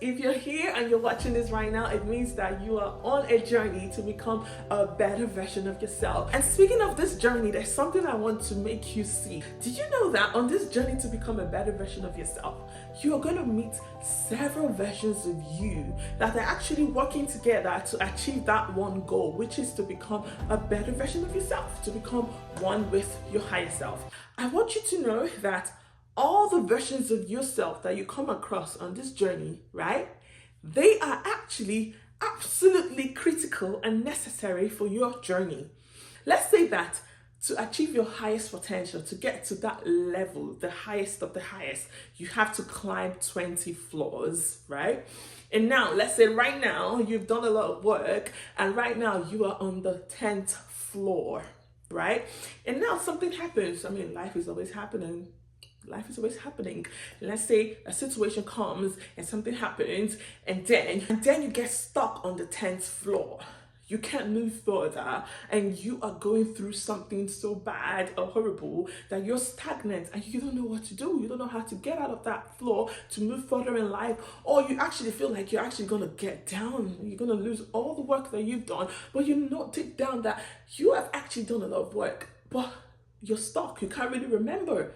If you're here and you're watching this right now, it means that you are on a journey to become a better version of yourself. And speaking of this journey, there's something I want to make you see. Did you know that on this journey to become a better version of yourself, you are going to meet several versions of you that are actually working together to achieve that one goal, which is to become a better version of yourself, to become one with your higher self. I want you to know that all the versions of yourself that you come across on this journey, right? They are actually absolutely critical and necessary for your journey. Let's say that to achieve your highest potential, to get to that level, the highest of the highest, you have to climb 20 floors, right? And now, let's say right now, you've done a lot of work, and right now you are on the 10th floor, right? And now something happens. Life is always happening. Life is always happening. Let's say a situation comes and something happens, and then you get stuck on the 10th floor. You can't move further, and you are going through something so bad or horrible that you're stagnant and you don't know what to do. You don't know how to get out of that floor to move further in life, or you actually feel like you're actually going to get down. You're going to lose all the work that you've done, but you know deep down that you have actually done a lot of work, but you're stuck. You can't really remember.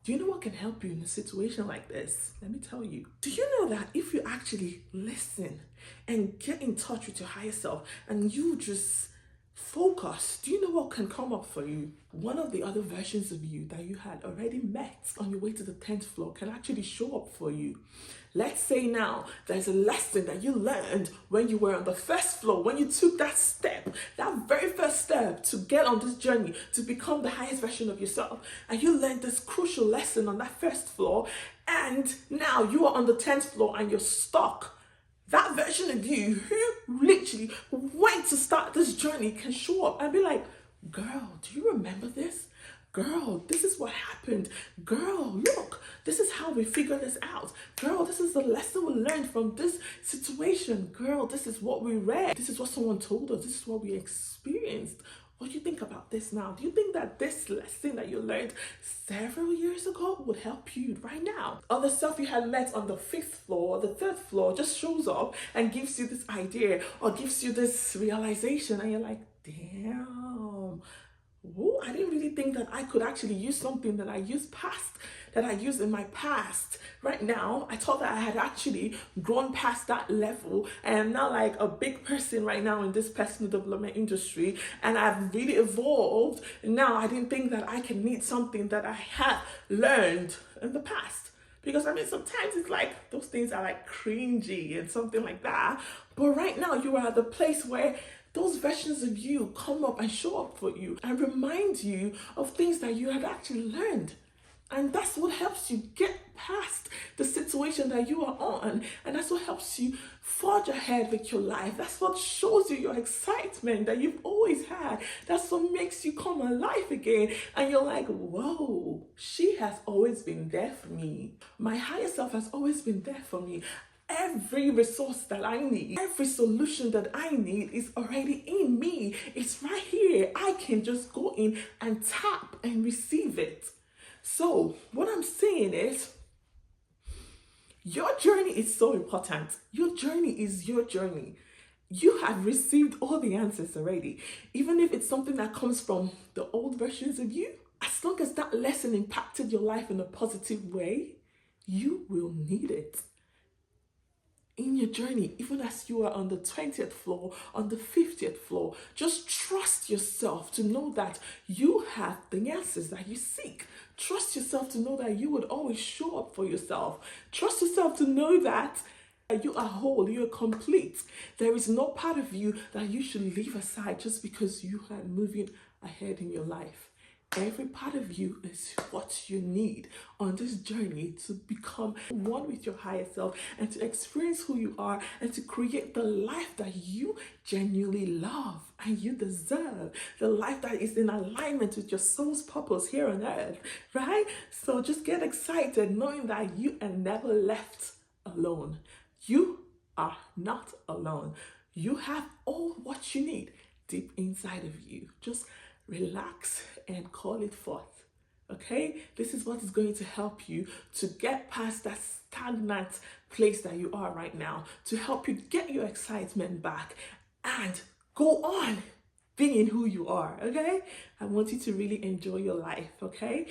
Do you know what can help you in a situation like this? Let me tell you. Do you know that if you actually listen and get in touch with your higher self and you just focus, do you know what can come up for you? One of the other versions of you that you had already met on your way to the 10th floor can actually show up for you. Let's say now there's a lesson that you learned when you were on the first floor, when you took that step, that very first step to get on this journey to become the highest version of yourself. And you learned this crucial lesson on that first floor, and now you are on the 10th floor and you're stuck. That version of you who literally went to start this journey can show up and be like, girl, do you remember this? Girl, this is what happened. Girl, look, this is how we figured this out. Girl, this is the lesson we learned from this situation. Girl, this is what we read. This is what someone told us. This is what we experienced. What do you think about this now? Do you think that this lesson that you learned several years ago would help you right now? Or the self you had met on the 5th floor or the 3rd floor just shows up and gives you this idea or gives you this realization, and you're like, damn. Whoa, I didn't really think that I could actually use something that I used in my past. Right now, I thought that I had actually grown past that level, and I'm now like a big person right now in this personal development industry, and I've really evolved. Now, I didn't think that I can need something that I had learned in the past. Because sometimes it's like those things are like cringy and something like that. But right now, you are at the place where those versions of you come up and show up for you and remind you of things that you had actually learned. And that's what helps you get past the situation that you are on. And that's what helps you forge ahead with your life. That's what shows you your excitement that you've always had. That's what makes you come alive again. And you're like, whoa, she has always been there for me. My higher self has always been there for me. Every resource that I need, every solution that I need is already in me. It's right here. I can just go in and tap and receive it. So what I'm saying is, your journey is so important. Your journey is your journey. You have received all the answers already. Even if it's something that comes from the old versions of you, as long as that lesson impacted your life in a positive way, you will need it in your journey. Even as you are on the 20th floor, on the 50th floor, just trust yourself to know that you have the answers that you seek. Trust yourself to know that you would always show up for yourself. Trust yourself to know that you are whole, you are complete. There is no part of you that you should leave aside just because you are moving ahead in your life. Every part of you is what you need on this journey to become one with your higher self and to experience who you are and to create the life that you genuinely love and you deserve. The life that is in alignment with your soul's purpose here on earth, right? So just get excited knowing that you are never left alone. You are not alone. You have all what you need deep inside of you. Just relax and call it forth. Okay, this is what is going to help you to get past that stagnant place that you are right now, to help you get your excitement back and go on being who you are. Okay, I want you to really enjoy your life. Okay.